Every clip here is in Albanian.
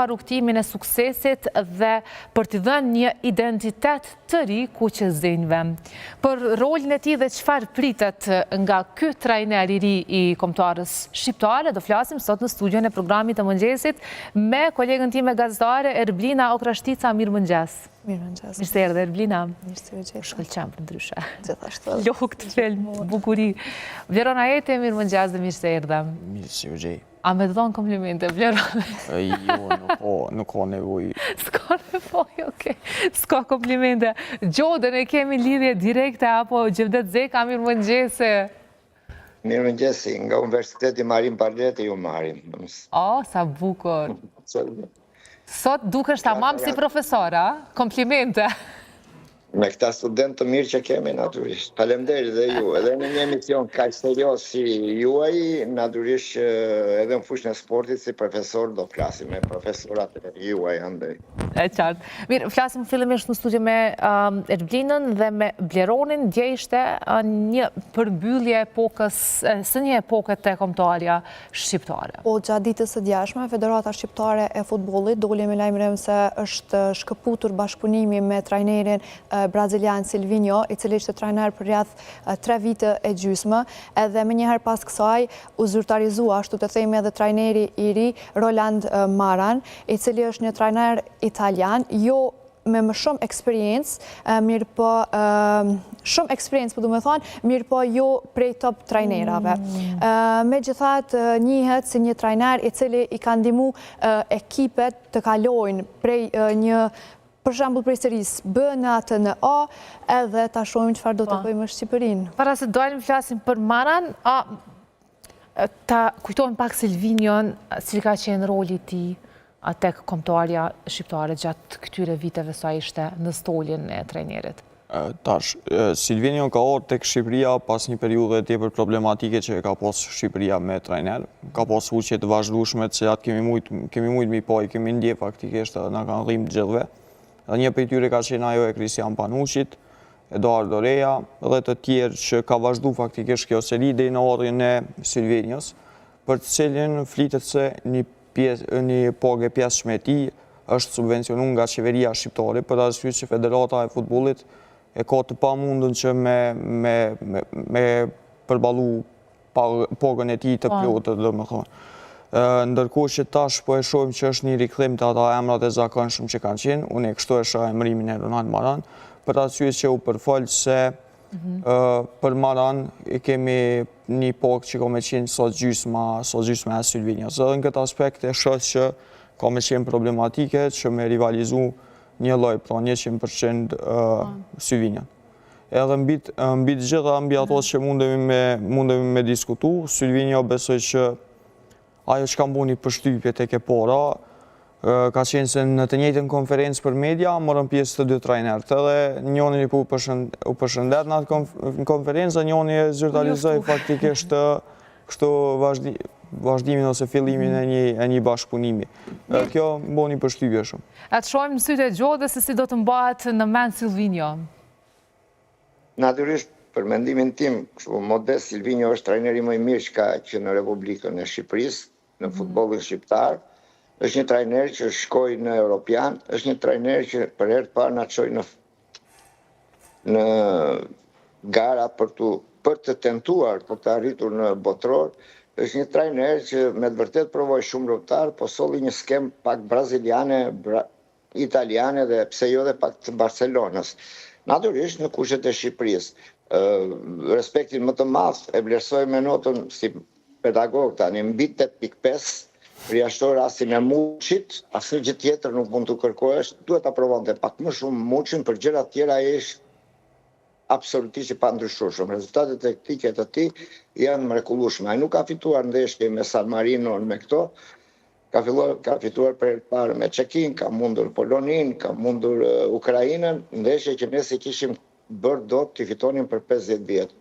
rrugtimin e suksesit dhe për t'i dhënë një identitet të ri kuqezënjve. Për rolin e tij dhe çfarë pritet nga ky trajner i ri i kombëtarës shqiptare, do flasim sot në studion e programit të mëngjesit me kolegën time gazetare Erblina Okrashtica. Mirëmëngjes. Mirëmëngjes. Mirë se erdhe Erblina. Mirë se u gjeta. Shkëlqem për ndryshe. Gjithashtu. Lok të fel, bukuri. Vlerona Ete, mirëmëngjes dhe mirë se erdhe. Mirë se u gjej. A me të dhonë komplimente, Vlerona? Jo, nuk ka nevoj. S'ka nevoj, okej. S'ka komplimente. Gjodën e kemi lidhje direkte, apo Gjevdet Zeka, mirëmëngjese. Mirëmëngjesi, nga Universiteti Marim Parleti ju marim. Sa bukur. Sot dukesh tamam si profesora, komplimente. Me këta student të mirë që kemi, naturisht. Faleminderit dhe ju. Edhe në një emision kaq serioz si juaj, naturisht edhe në fushën e sportit si profesor do flasim me profesorat e juaj andaj. E qartë. Mirë, flasim fillimisht në studio me Erblinën dhe me Bleronin. Dje ishte një përmbyllje së një epoke të kombëtarja shqiptare. Po, gjatë ditës së djeshme, Federata Shqiptare e Futbollit doli me lajmërim se është shkëputur bashkëpunimi me trajnerin brazilian Silvinho, i cili ishte trajner për rreth 3 vite e gjysmë, edhe më njëherë pas kësaj u zyrtarizua, ashtu të themi, edhe trajneri i ri Roland Maran, i cili është një trajner italian, jo me më shumë eksperiencë, mirë po shumë eksperiencë, po du me thonë, mirë po jo prej top trajnerave. Megjithatë, njihet si një trajner i cili i ka ndihmu ekipet të kalojnë prej një, për shembull prej serisë B në atë në A, edhe ta shohim çfarë do të bëjmë në Shqipërinë. Para se dalim flasim për Maran, ta kujtojmë pak Silvinion, si ka qenë roli i tij tek kombëtarja shqiptare gjatë këtyre viteve sa ishte në stolin e trajnerit. Tash, Silvinion ka ardhur tek Shqipëria pas një periudhe tepër problematike që ka pas Shqipëria me trajner. Ka pas fuqe të vazhdueshme të cilat kemi mujt mi pa, i kemi ndje faktikisht, na kanë rrimë të gjithëve. Dhe një prej tyre ka qenë ajo e Kristian Panuqit, Eduardo Reja, dhe të tjerë që ka vazhdu faktikisht kjo seri deri në ardhjen e Silvinios, për të cilin flitet se një pagë pjesëme e tij është subvencionuar nga qeveria shqiptare, për arsye që Federata e Futbollit e ka të pamundën që me përballu pagën e tij të plotë, domethënë. Ndërkohë që tash po e shohim që është një rikthim të ata emrat e zakonshëm që kanë qenë, unë e kështu e shoh emrimin e Ronald Maran, për arsye që u përfal se për Maran kemi një pagë që ka me qenë sot gjysma e Silvinios. Edhe në këtë aspekt e shoh që ka me qenë problematike që me rivalizu një lloj, pra 100% Silvinion. Edhe mbi të gjitha, mbi ato që mundemi me diskutu, Silvinio besoj që ajo që kam bu një përshtypje tek e para, ka qenë se në të njëjtën konferencë për media, morën pjesë të dy trajnerët, edhe njoni u përshëndet në atë konferencë, njoni e zyrtarizoi faktikisht kështu vazhdimin ose fillimin e një bashkëpunimi. Kjo më një përshtypje shumë. Atë shohim në sytë e Gjodës se si do të mbahet në mend Silvinho. Natyrisht, për mendimin tim, modest Silvinho është trajneri më i mirë që ka qenë në Republikën e Shqipërisë, në futbollin shqiptar. Është një trajner që shkoi në Europian, është një trajner që për herë të parë na çoi në gara për të tentuar, për të arritur në botror. Është një trajner që me të vërtet provoi shumë luftar, po solli një skem pak braziliane, italiane dhe pse jo dhe pak të Barcelonës. Natyrisht në kushtet e Shqipërisë. Respektin më të madh e vlerësoj me notën si pedagog tani mbi 8.5, përjashtoj rastin e Muçit, asnjë gjë tjetër nuk mund të kërkohesh, duhet ta provonte pak më shumë Muçin, për gjëra të tjera ai është absolutisht i pandryshueshëm. Rezultatet teknike të tij janë mrekullueshme. Ai nuk ka fituar ndeshje me San Marino me këto, ka fituar për herë të parë me Çekin, ka mundur Polonin, ka mundur Ukrainën, ndeshje që ne si kishim bërë dot të fitonin për 50 vjet.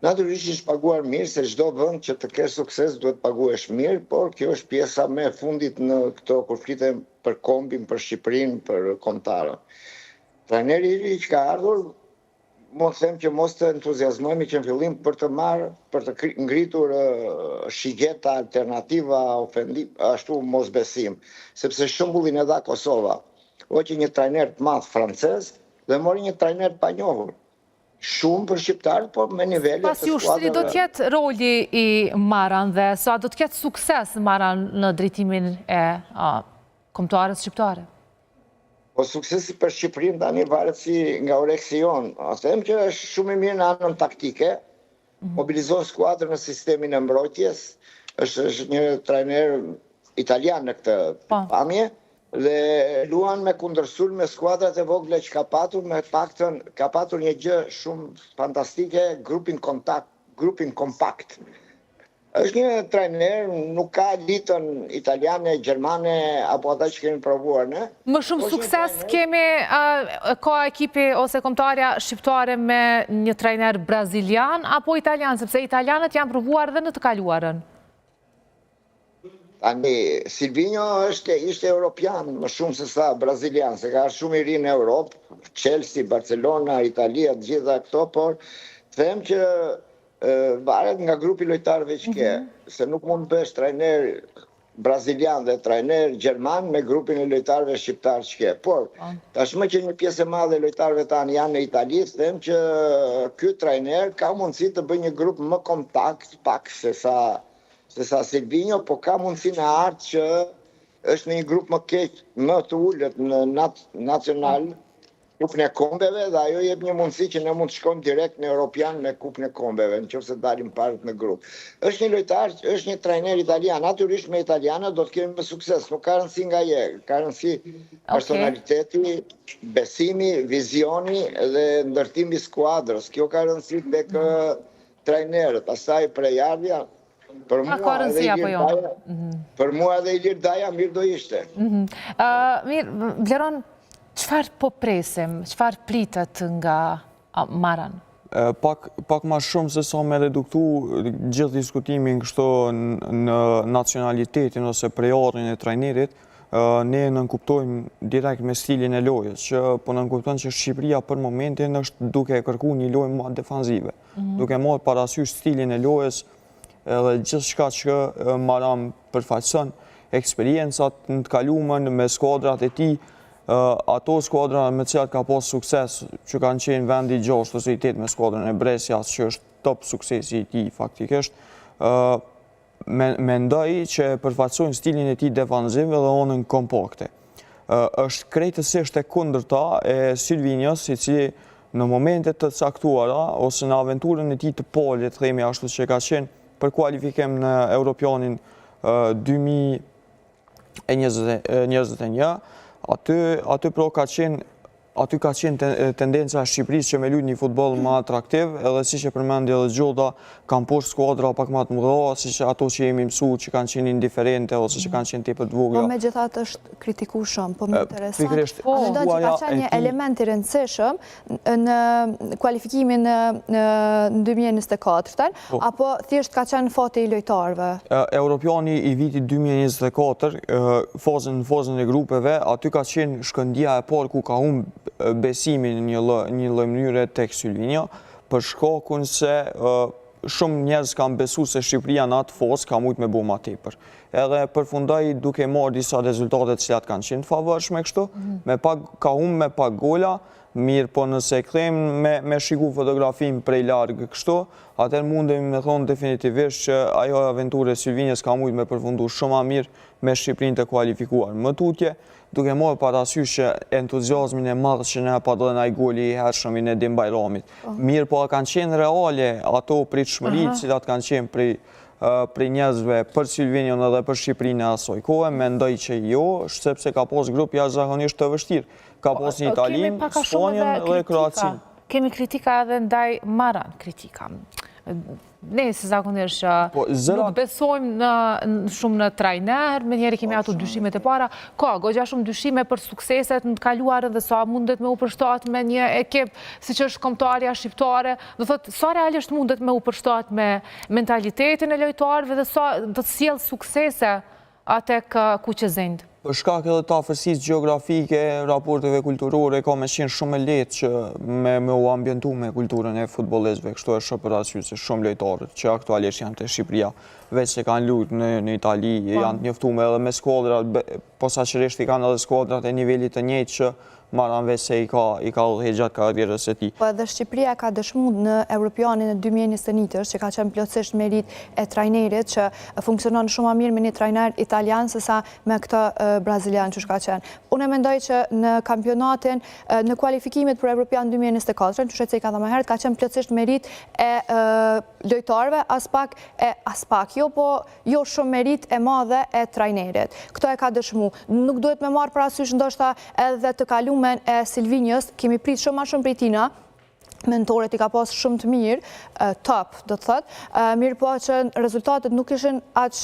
Natyrisht është paguar mirë, se çdo vend që të kesh sukses duhet paguhesh mirë, por kjo është pjesa më e fundit në këto kur flitem për kombin, për Shqipërinë, për kombëtarën. Trajneri i ri që ka ardhur mund të them që mos të entuziazmojmë që në fillim për të ngritur shigjeta, alternativa, ashtu mosbesim, sepse shembullin e dha Kosova. Hoqi një trajner të madh francez dhe mori një trajner të panjohur. Shumë për shqiptarët, por me nivele të skuadrave. Pas ju do të jetë roli i Maran dhe sa do të ketë sukses Maran në drejtimin e kombëtarës shqiptare? Po suksesi për Shqipërinë tani varet si nga oreksi jonë. Them që është shumë i mirë në anën taktike, mobilizon skuadrën në sistemin e mbrojtjes, është një trajner italian në këtë pamje, dhe luan me kundërsul me skuadrat e vogle që ka patur një gjë shumë fantastike, grupin kompakt. Është një trajner, nuk ka litën italiane, gjermane, apo ata që kemi provuar, ne? Më shumë sukses kemi ka ekipi ose kombëtarja shqiptare me një trajner brazilian apo italian, sepse italianët janë provuar dhe në të kaluarën. Tani, Silvinho ishte europian më shumë se sa brazilian, se ka shumë i ri në Europë, Chelsea, Barcelona, Italia, të gjitha këto, por them që varet nga grupi lojtarëve që ke, se nuk mund të bësh trajner brazilian dhe trajner gjerman me grupin e lojtarëve shqiptarë që ke. Por, tashmë që një pjesë e madhe e lojtarëve tanë janë në Itali, them që ky trajner ka mundësi të bëjë një grup më kompakt, pak se sa Silvinho, po ka mundësi në artë që është në një grup më keq, më të ullët në nacional, kupën e kombeve, dhe ajo jep një mundësi që ne mund të shkojmë direkt në Europian me kupën e kombeve, në qoftë se dalim parët në grup. Është një lojtar, është një trajner italian, natyrisht me italianët do të kemi me sukses, nuk ka rëndësi nga je, ka rëndësi personaliteti, besimi, vizioni dhe ndërtimi skuadrës. Kjo ka rëndësi tek trajnerët, pastaj prejardhja. Për mua edhe Ilir Daja mirë do ishte. Mirë, Vleron, qëfar po presim, qëfar pritet nga Maran? Pak ma shumë se sa me reduktu gjithë diskutimin kështu në nacionalitetin ose prejardhjen e trajnerit, ne nënkuptojmë direkt me stilin e lojës, që po nënkuptojmë që Shqipëria për momentin është duke kërku një lojë më defanzive, duke marrë parasysh stilin e lojës edhe gjithë shka që Maran përfaqëson, eksperiencat në të kalumen me skuadrat e ti, ato skuadra me cilat ka pas sukses, që kanë qenë vendi 6 ose 8 me skuadrën e Brescias, që është top suksesi i ti faktikisht, mendoj që përfaqësojnë stilin e ti defanziv dhe onën kompakte. Është krejtësisht e kundërta e Silvinhos, i cili në momentet të caktuara, ose në aventurën e ti të parë, të themi ashtu që ka qenë për kualifikim në Europianin 2021, aty pro ka qenë tendenca e Shqipërisë që me luajtë një futboll më atraktiv, edhe si që përmendi edhe Gjoda, kanë poshtë skuadra pak më të mëdha, si që ato që jemi mësu që kanë qenë indiferente ose që kanë qenë tepër të vogla. Po me gjithatë është kritiku shumë, po më interesant. Mendoj që ka qenë një element i rëndësishëm në kualifikimin në 2024, apo thjesht ka qenë fati i lojtarëve? Europiani i vitit 2024, fazën e grupeve, aty ka qenë shkëndija e parë ku ka humbë besimin një lloj mënyre tek Silvinho, për shkakun se shumë njerëz kanë besu se Shqipëria në atë fazë ka mujt me bo ma tepër. Edhe përfundoi duke marrë disa rezultate të cilat kanë qenë të favorshme kështu, ka humbë me pak gola, mirë po nëse kthejmë me shiku fotografim prej largë kështu, atër mundemi me thonë definitivisht që ajo aventure Silvinhos ka mujt me përfundu shumë ma mirë me Shqipërinë të kualifikuar. Më tutje, duke marrë parasysh që entuziazmin e madh që ne pa dhënë ai goli i hershëm i Nedim Bajramit. Mirë po kanë qenë reale ato pritshmëritë cilat kanë qenë prej njerëzve për Silvinhon edhe për Shqipërinë e asoj kohe, mendoj që jo, sepse ka pas grup jashtëzakonisht të vështirë. Ka pas një Italinë, Spanjën dhe Kroacinë. Kemi kritika edhe ndaj Maran, kritika. Ne se zakonisht nuk besojmë shumë në trajner, me njerë kemi ato dyshimet e para, ka gogja shumë dyshime për sukseset në të kaluarë dhe sa mundet me u përshtat me një ekip si që është kombëtarja shqiptare, do thotë sa realisht mundet me u përshtat me mentalitetin e lojtarëve dhe sa do të sjellë suksese atë ku që zëndë. Për shkak edhe të afërsisë gjeografike, raporteve kulturore, ka me qenë shumë e lehtë që me u ambientu me kulturën e futbollistëve, kështu e shoh për arsye se shumë lojtarët që aktualisht janë te Shqipëria, veç se kanë luajtur në Itali, janë të njoftuar edhe me skuadra, posaçërisht i kanë edhe skuadrat e nivelit të njëjtë që marran veç se i ka udhëhequr gjatë karrierës së tij. Po edhe Shqipëria ka dëshmuar në Europianin e 2021 që ka qenë plotësisht merit e trajnerit që funksionon shumë më mirë me një trajner italian sesa me këtë brazilian që ka qenë. Unë mendoj që në kampionatin, në kualifikimet për Europian 2024, që se ka dhe më herët, ka qenë plotësisht merit e lojtarëve, as pak jo, po jo shumë merit e madhe e trajnerit. Këto e ka dëshmu. Nuk duhet me marë parasysh ndoshta edhe të kalumen e Silvinjës, kemi prit shumë ma shumë prej tina, mentoret i ka pas shumë të mirë, top, do të thot, mirë po që rezultatet nuk ishin aq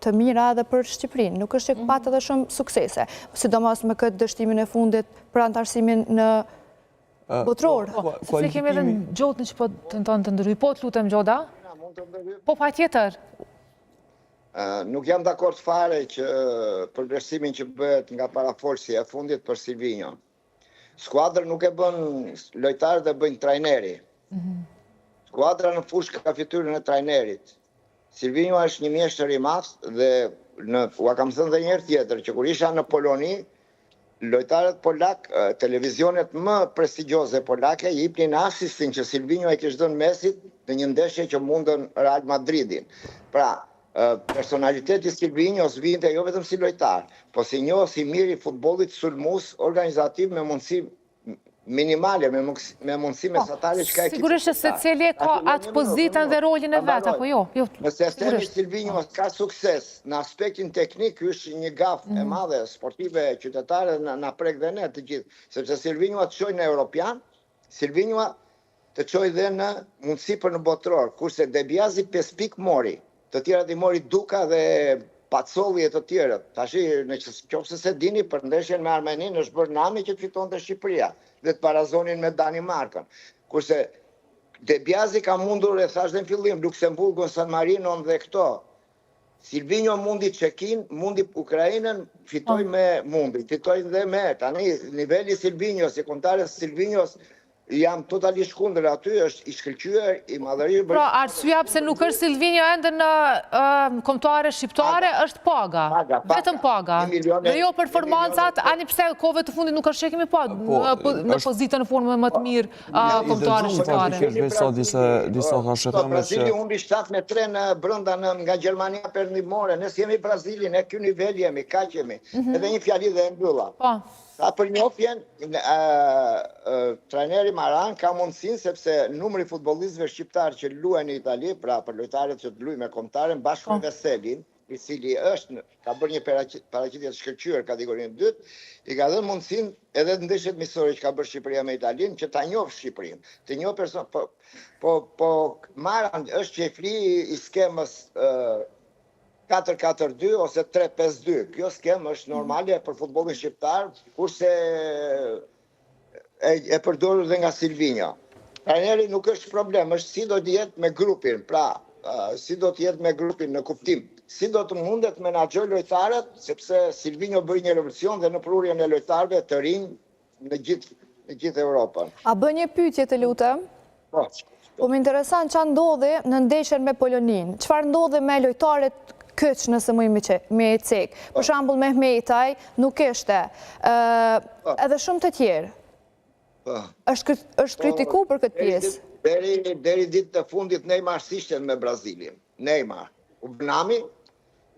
të mira edhe për Shqipërinë, nuk është që pat edhe shumë suksese, sidomos me këtë dështimin e fundit për antarësimin në botror. Se kemi edhe në Gjodë në që po të nëtonë të ndërhy, po të lutem Gjoda? Po pa tjetër. Nuk jam dakord fare që përvlerësimin që bëhet nga parafolsi e fundit për Silvinjo. Skuadra nuk e bën lojtarët e bëjnë trajneri. Skuadra në fushë ka fytyrën e trajnerit. Silvinjo është një mjeshtër i madh dhe ua kam thënë dhe njëherë tjetër që kur isha në Poloni, lojtarët polak, televizionet më prestigjioze polake jepnin asistin që Silvinjo e kishte dhënë Mesit në një ndeshje që mundën Real Madridin. Pra, personaliteti Silvinjos vinte jo vetëm si lojtar, po si njohës i mirë i futbollit sulmues, organizativ me mundësi minimale, me mundësi mesatare që ka ekipit. Sigurisht se cili ka atë pozitën dhe rolin e vet, apo jo? Nëse themi Silvinjos ka sukses në aspektin teknik, është një gafë e madhe sportive qytetare na prek dhe ne të gjithë, sepse Silvinjo të çojë në Europian, Silvinjo të çojë dhe në mundësi për në botror, kurse Debiazi 5 pikë mori. Të tjerat i mori Duka dhe Pacolli e të tjerët. Tashi, në qofse se dini, për ndeshjen me Armenin është bërë Nami që të fiton të Shqipëria dhe të parazonin me Danimarkën. Kurse Debiazi ka mundur, e thash dhe në fillim, Luksemburgun, San Marinon dhe këto. Silvinjo mundi Çekin, mundi Ukrainën, fitoj me mundi, fitoj dhe me. Tani, niveli Silvinjos, sekundare Silvinjos, jam totalisht kundër aty, është i shkëlqyer, i madhërisht. Pra, arsyeja pse nuk është Silvinjo ende në kombëtare shqiptare është paga. Vetëm paga. Dhe jo performancat, ani pse kohëve të fundit nuk është që kemi pa në pozitën në formë më të mirë kombëtare shqiptare. Brazili humbi 7-3 në brenda nga Gjermania perëndimore. Ne jemi Brazili, ne ky nivel jemi, kaq jemi. Edhe një fjali dhe e mbylla. Sa për njofjen, trajneri Maran ka mundësin sepse numri futbollistëve shqiptarë që luajnë në Itali, pra për lojtarët që të luajnë me kombëtaren, bashkë me Veselin, i cili ka bërë një paraqitje të shkëlqyer kategorinë 2, i ka dhënë mundësin edhe të ndeshjet miqësore që ka bërë Shqipëria me Italinë, që ta njohë Shqipërinë, të njohë person. Po Maran është qefli i skemës 4-4-2 ose 3-5-2. Kjo skemë është normale për futbollin shqiptar, kurse e përdorur dhe nga Silvinjo. Trajneri nuk është problem, është si do të jetë me grupin, pra, si do të jetë me grupin në kuptim, si do të mundet menaxhoj lojtarët, sepse Silvinjo bëri një revolucion dhe në prurjen e lojtarëve të rinj në gjithë Europën. A bën një pyetje të lutem? Po. Po më intereson ç'a ndodhi në ndeshjen me Polonin. Çfarë ndodhi me lojtarët këç nëse me e cek. Për shembull Mehmetaj nuk ishte. Edhe shumë të tjerë. Është kritiku për këtë pjesë. Deri ditë të fundit Neymar s'ishte me Brazilin. Neymar. Nami,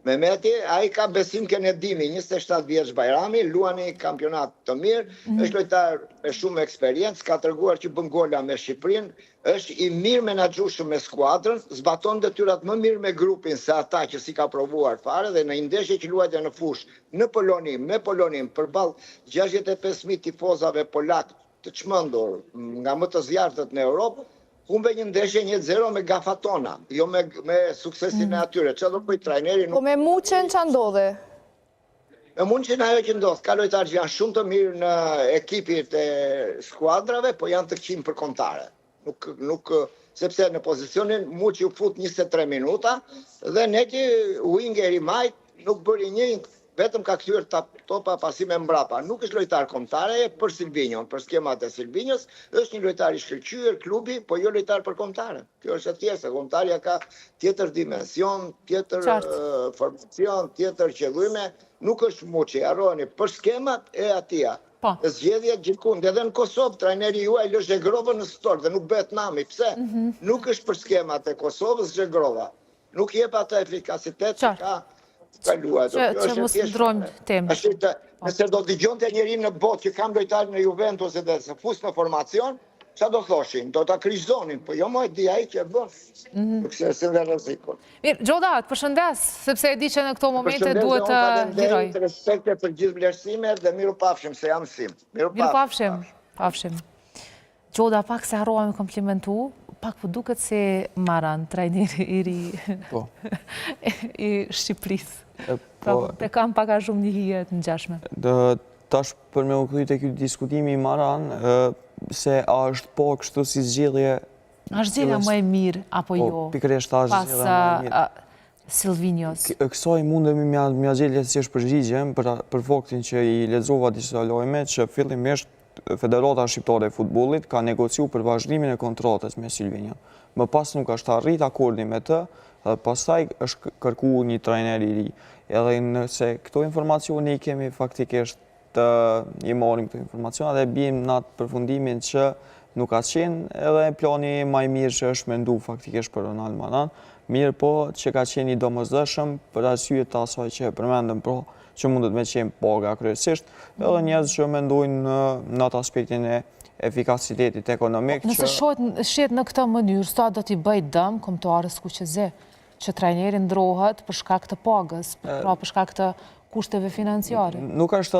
Mehmeti, ai ka besim Kenedimi, 27 vjeç Bajrami, luani kampionat të mirë, është lojtar me shumë eksperiencë, ka treguar që bën gola me Shqipërinë, është i mirë menaxhueshëm me skuadrën, zbaton detyrat më mirë me grupin se ata që si ka provuar fare dhe në një ndeshje që luajte në fushë në Poloni, me Polonin përballë 65.000 tifozave polak të çmendur nga më të zjarrtët në Europë, humbe një ndeshje 1-0 me gafatona, jo me suksesin e atyre. Që do bëjt trajneri nuk... Po me Muçen që ndodhe? Me Muçen ajo që ndodh, ka lojtarë që janë shumë të mirë në ekipit e skuadrave, po janë të këqim për kontare. Sepse në pozicionin Muçi u fut 23 minuta, dhe neki Winger i majt nuk bëri një vetëm ka kthyer topa pasi me mbrapa. Nuk është lojtar kombëtare për Silvinjon, për skemat e Silvinjos, është një lojtar i shkëlqyer klubi, po jo lojtar për kombëtaren. Kjo është e thjeshtë, kombëtarja ka tjetër dimension, tjetër formacion, tjetër qëllime, nuk është Muçi, harroni për skemat e atia. Zgjedhja gjithkund, edhe në Kosovë, trajneri juaj lë Zhegrovën në Stor dhe nuk bëhet nami. Pse? Nuk është për skemat e Kosovës Zhegrova. Nuk jep atë efikasitet që ka kaluar. Që mos ndrojmë temë. Nëse do dëgjonte njëri në botë që kam lojtarë në Juventus edhe se fus në formacion, qa do thoshin? Do ta kryqëzonin, po jo moj di ai që e bën. Nuk se dhe rrezikun. Mirë, Gjoda, të përshëndes, sepse e di që në këto momente duhet të liroj. Respekte për gjithë vlerësimet dhe miru pafshim se jam sim. Miru pafshim. Gjoda, pak se harrova me komplimentu, pak po duket si Maran, trajneri i ri i Shqipërisë. Te kam pak a shumë një hije të ngjashme. Tash për me u kthye te ky diskutimi i Maran, se a është po kështu si zgjedhje... A është zgjedhja më e mirë, apo jo? Pikërisht a është zgjedhja më e mirë. Pas Silvinjos. Kësaj mundemi mja gjelje si është përgjigjem për faktin që i lexova disa lojme që fillimisht Federata Shqiptare e Futbollit ka negociu për vazhdimin e kontratës me Silvinjon. Më pas nuk është arrit akordi me të, dhe pastaj është kërku një trajner i ri. Edhe nëse këto informacione i kemi faktikisht i marim këto informacione dhe bim në atë përfundimin që nuk ka qenë edhe plani maj mirë që është mendu faktikisht për Ronald Maran, mirë po që ka qenë i domosdoshëm për arsye të asaj që e përmendëm pro që mundet me qenë paga kryesisht, edhe njerëz që mendojnë në atë aspektin e efikasitetit ekonomik. Nëse shihet në këtë mënyrë, sa do t'i bëj dëm kombëtarës Kuqezi, që trajneri ndrohet për shkak të pagës, pra për shkak të kushteve financiare? Nuk është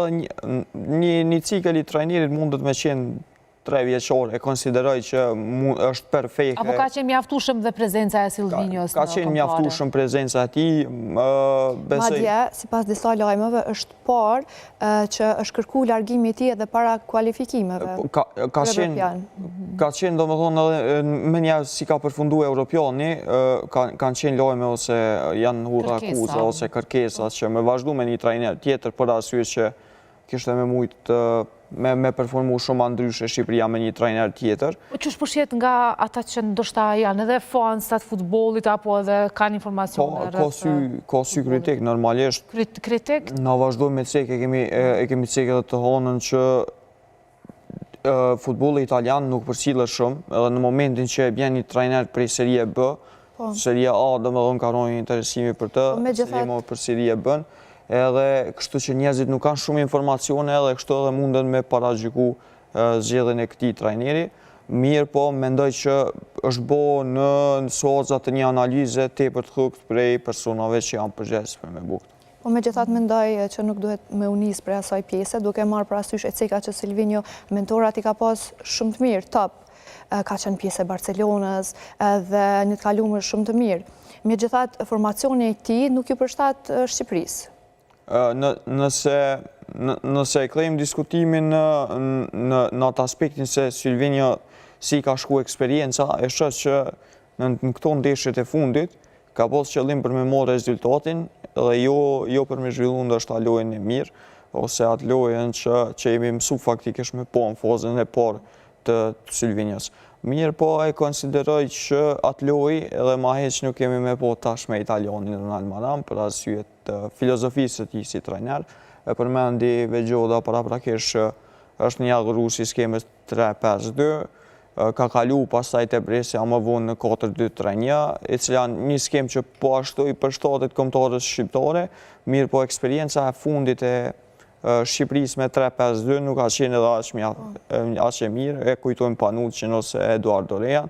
një cikël i trajnerit mundet me qenë 3 vjeqore, e konsideroj që është perfekte. Apo ka qenë mjaftueshëm dhe prezenca e Silvinjos? Ka qenë mjaftueshëm prezenca e tij. Madje, sipas disa lajmeve, është parë që është kërku largimi i tij edhe para kualifikimeve. Ka qenë, domethënë, me një si ka përfunduar Europiani, kanë qenë lajme ose janë hurra akuza ose kërkesa që me vazhdu me një trajner tjetër për arsye që kishte me mujtë me performu shumë ndryshe Shqipëria me një trajner tjetër. Që është përshjet nga ata që ndoshta janë edhe fans të futbollit apo edhe kanë informacione? Ka sy kritik, normalisht. Kritik? Na vazhdojmë me cek, e kemi cek edhe të honën që futbolli italian nuk përcillet shumë, edhe në momentin që e bjen një trajner prej Serie B, Serie A domethënë ka rënë interesimi për të, Serie për Serie B, edhe kështu që njerëzit nuk kanë shumë informacione edhe kështu edhe munden me paragjyku zgjedhjen e këtij trajneri. Mirë po, mendoj që është bo në soza të një analize tepër të thukët prej personave që janë përgjegjës për me bukët. Po megjithatë mendoj që nuk duhet me u nis prej asaj pjese, duke marrë parasysh e ceka që Silvinjo mentorat i ka pas shumë të mirë, top. Ka qenë pjesë e Barcelonës dhe një të kaluar shumë të mirë. Megjithatë formacioni i tij nuk ju përshtat Shqipërisë. Nëse e klejmë diskutimin në atë aspektin se Silvinjo si ka shku eksperienca, e shës që në këto ndeshjet e fundit ka pas qëllim për me morë rezultatin dhe jo për me zhvillu ndoshta lojën e mirë, ose atë lojën që jemi mësu faktikisht me po në fazën e parë të Silvinjos. Mirë po e konsideroj që atë lojë edhe ma heq nuk kemi me po tash me Italianin Ronald Maran për arsye të filozofisë të tij si trajner. E përmendi Gjoda paraprakesh është një agru si skemës 3-5-2, ka kalu pastaj te Brescia më vonë në 4-2-3-1, e cila një skemë që po ashtu i përshtatet kombëtarës shqiptare, mirë po eksperienca e fundit e Shqipërisë me 3-5-2 nuk ka qenë edhe aq e mirë, e kujtojmë Panucin ose Eduardo Rejan.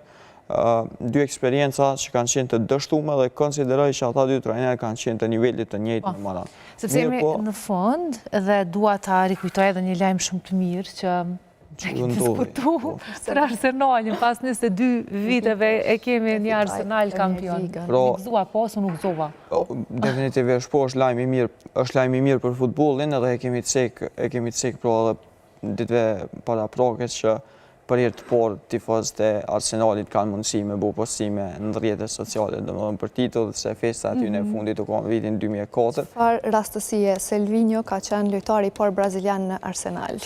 Dy eksperienca që kanë qenë të dështume dhe konsideroj që ata dy trajnerë kanë qenë të nivelit të njëjtë në Maran. Sepse jemi në fund dhe dua ta rikujtoj edhe një lajm shumë të mirë që kemi diskutu për Arsenalin, pas 22 viteve e kemi një Arsenal kampion. Nuk gëzua po ose nuk gëzova? Definitivisht po është lajm i mirë për futbollin edhe e kemi cek pro edhe ditëve para prokës që për herë të parë tifozët e Arsenalit kanë mundësi me bu postime në rrjetet sociale, domethënë për titull se festa aty në fundit u ka në vitin 2004. Çfarë rastësie Silvinho ka qenë lojtari i parë brazilian në Arsenal?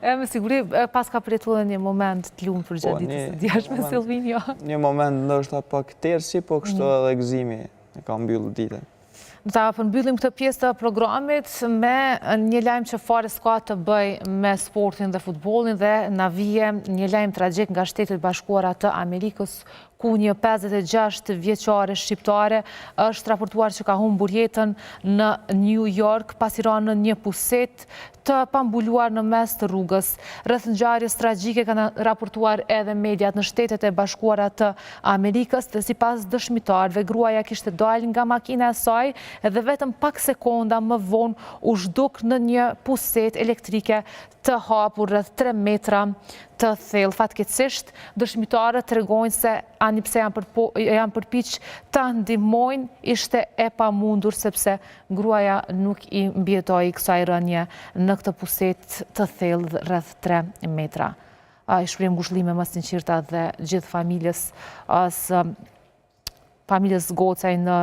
Me siguri pas ka përjetuar një moment të lumtur gjatë ditës së djeshme Silvinho. Një moment ndoshta pak tërsi, po kështu edhe gëzimi e ka mbyllur ditën. Ta përmbyllim këtë pjesë të programit me një lajm që fare s'ka të bëj me sportin dhe futbollin dhe na vije një lajm tragjik nga Shtetet Bashkuara të Amerikës, ku një 56 vjeçare shqiptare është raportuar që ka humbur jetën në New York pasi ra në një puset të pambuluar në mes të rrugës. Rreth ngjarjes tragjike kanë raportuar edhe mediat në Shtetet e Bashkuara të Amerikës dhe sipas dëshmitarëve gruaja kishte dalë nga makina e saj dhe vetëm pak sekonda më vonë u zhduk në një puset elektrike të hapur rreth 3 metra të thellë. Fatkeqësisht, dëshmitarët tregojnë se ani pse janë përpiq ta ndihmojnë, ishte e pamundur sepse gruaja nuk i mbijetoi kësaj rënje në këtë puset të thellë rreth 3 metra. I shpreh ngushëllime më sinqerta dhe gjithë familjes Gocaj në